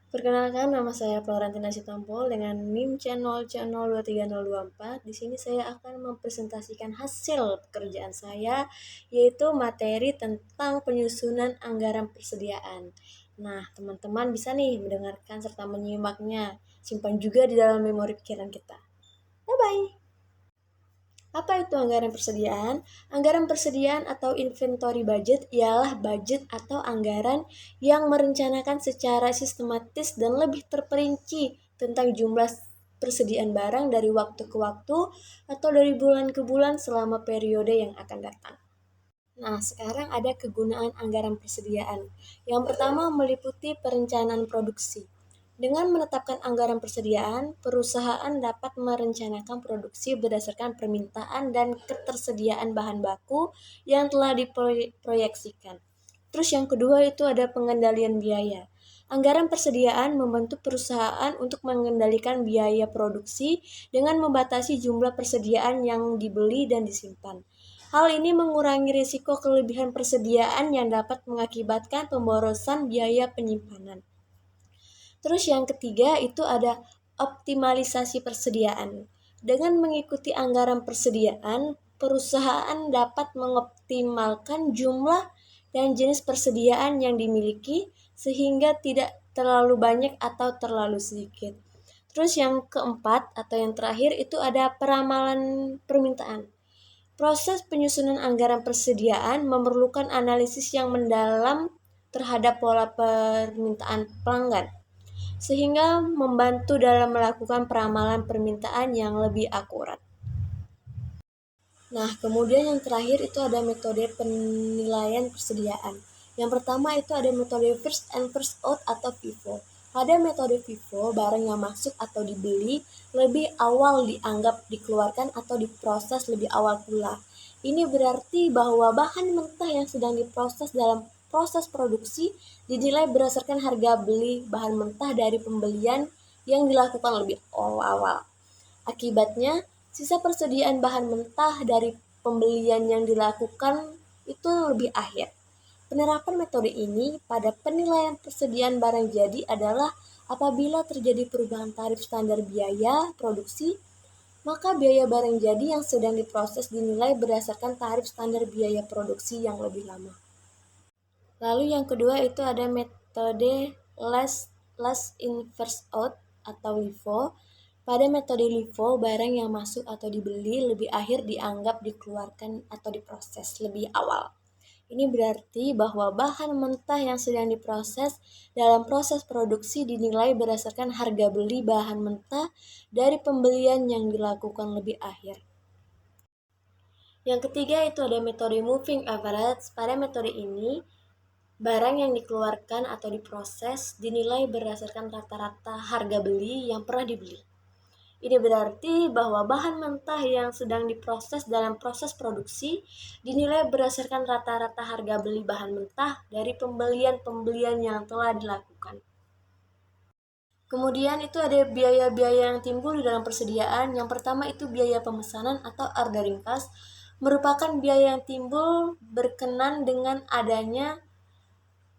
Perkenalkan, nama saya Florentina Sitompul dengan NIM C0C023024. Di sini saya akan mempresentasikan hasil pekerjaan saya, yaitu materi tentang penyusunan anggaran persediaan. Nah, teman-teman bisa nih mendengarkan serta menyimaknya. Simpan juga di dalam memori pikiran kita. Bye-bye! Apa itu anggaran persediaan? Anggaran persediaan atau inventory budget ialah budget atau anggaran yang merencanakan secara sistematis dan lebih terperinci tentang jumlah persediaan barang dari waktu ke waktu atau dari bulan ke bulan selama periode yang akan datang. Nah, sekarang ada kegunaan anggaran persediaan. Yang pertama meliputi perencanaan produksi. Dengan menetapkan anggaran persediaan, perusahaan dapat merencanakan produksi berdasarkan permintaan dan ketersediaan bahan baku yang telah diproyeksikan. Terus yang kedua itu ada pengendalian biaya. Anggaran persediaan membantu perusahaan untuk mengendalikan biaya produksi dengan membatasi jumlah persediaan yang dibeli dan disimpan. Hal ini mengurangi risiko kelebihan persediaan yang dapat mengakibatkan pemborosan biaya penyimpanan. Terus yang ketiga itu ada optimalisasi persediaan. Dengan mengikuti anggaran persediaan, perusahaan dapat mengoptimalkan jumlah dan jenis persediaan yang dimiliki sehingga tidak terlalu banyak atau terlalu sedikit. Terus yang keempat atau yang terakhir itu ada peramalan permintaan. Proses penyusunan anggaran persediaan memerlukan analisis yang mendalam terhadap pola permintaan pelanggan, sehingga membantu dalam melakukan peramalan permintaan yang lebih akurat. Nah, kemudian yang terakhir itu ada metode penilaian persediaan. Yang pertama itu ada metode first and first out atau FIFO. Pada metode FIFO, barang yang masuk atau dibeli lebih awal dianggap dikeluarkan atau diproses lebih awal pula. Ini berarti bahwa bahan mentah yang sedang diproses dalam proses produksi dinilai berdasarkan harga beli bahan mentah dari pembelian yang dilakukan lebih awal. Akibatnya, sisa persediaan bahan mentah dari pembelian yang dilakukan itu lebih akhir. Penerapan metode ini pada penilaian persediaan barang jadi adalah apabila terjadi perubahan tarif standar biaya produksi, maka biaya barang jadi yang sedang diproses dinilai berdasarkan tarif standar biaya produksi yang lebih lama. Lalu yang kedua itu ada metode last in first out atau LIFO. Pada metode LIFO, barang yang masuk atau dibeli lebih akhir dianggap dikeluarkan atau diproses lebih awal. Ini berarti bahwa bahan mentah yang sedang diproses dalam proses produksi dinilai berdasarkan harga beli bahan mentah dari pembelian yang dilakukan lebih akhir. Yang ketiga itu ada metode moving average. Pada metode ini, barang yang dikeluarkan atau diproses dinilai berdasarkan rata-rata harga beli yang pernah dibeli. Ini berarti bahwa bahan mentah yang sedang diproses dalam proses produksi dinilai berdasarkan rata-rata harga beli bahan mentah dari pembelian-pembelian yang telah dilakukan. Kemudian itu ada biaya-biaya yang timbul di dalam persediaan. Yang pertama itu biaya pemesanan atau ordering cost, merupakan biaya yang timbul berkenan dengan adanya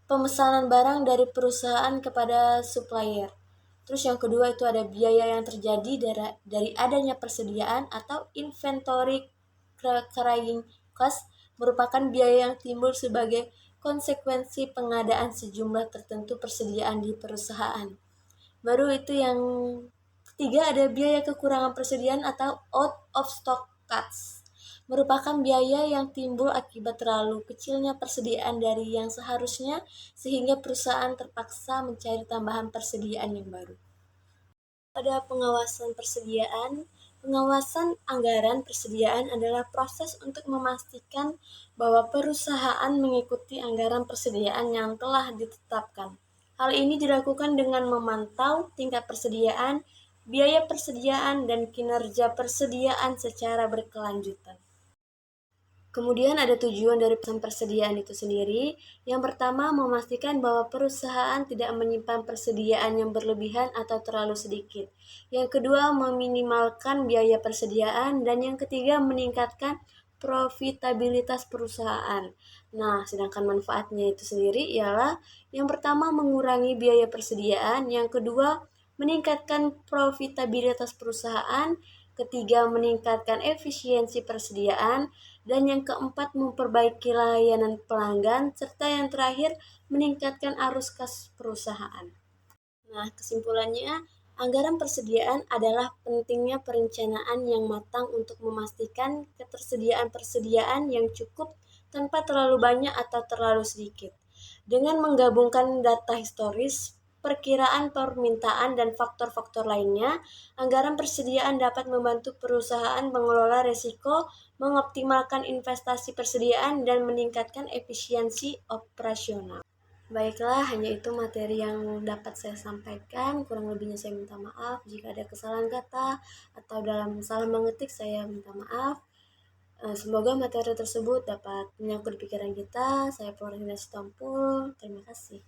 pemesanan barang dari perusahaan kepada supplier. Terus yang kedua itu ada biaya yang terjadi dari adanya persediaan atau inventory carrying cost, merupakan biaya yang timbul sebagai konsekuensi pengadaan sejumlah tertentu persediaan di perusahaan. Baru itu yang ketiga ada biaya kekurangan persediaan atau out of stock costs, merupakan biaya yang timbul akibat terlalu kecilnya persediaan dari yang seharusnya sehingga perusahaan terpaksa mencari tambahan persediaan yang baru. Pada pengawasan persediaan, pengawasan anggaran persediaan adalah proses untuk memastikan bahwa perusahaan mengikuti anggaran persediaan yang telah ditetapkan. Hal ini dilakukan dengan memantau tingkat persediaan, biaya persediaan, dan kinerja persediaan secara berkelanjutan. Kemudian ada tujuan dari persediaan itu sendiri. Yang pertama, memastikan bahwa perusahaan tidak menyimpan persediaan yang berlebihan atau terlalu sedikit. Yang kedua, meminimalkan biaya persediaan. Dan yang ketiga, meningkatkan profitabilitas perusahaan. Nah, sedangkan manfaatnya itu sendiri ialah yang pertama mengurangi biaya persediaan, yang kedua meningkatkan profitabilitas perusahaan, ketiga meningkatkan efisiensi persediaan, dan yang keempat memperbaiki layanan pelanggan, serta yang terakhir meningkatkan arus kas perusahaan. Nah, kesimpulannya, anggaran persediaan adalah pentingnya perencanaan yang matang untuk memastikan ketersediaan-persediaan yang cukup tanpa terlalu banyak atau terlalu sedikit. Dengan menggabungkan data historis, perkiraan permintaan, dan faktor-faktor lainnya, anggaran persediaan dapat membantu perusahaan mengelola risiko, mengoptimalkan investasi persediaan, dan meningkatkan efisiensi operasional. Baiklah, hanya itu materi yang dapat saya sampaikan. Kurang lebihnya saya minta maaf. Jika ada kesalahan kata atau dalam salah mengetik, saya minta maaf. Semoga materi tersebut dapat menyangkut pikiran kita. Saya Florentina Sitompul. Terima kasih.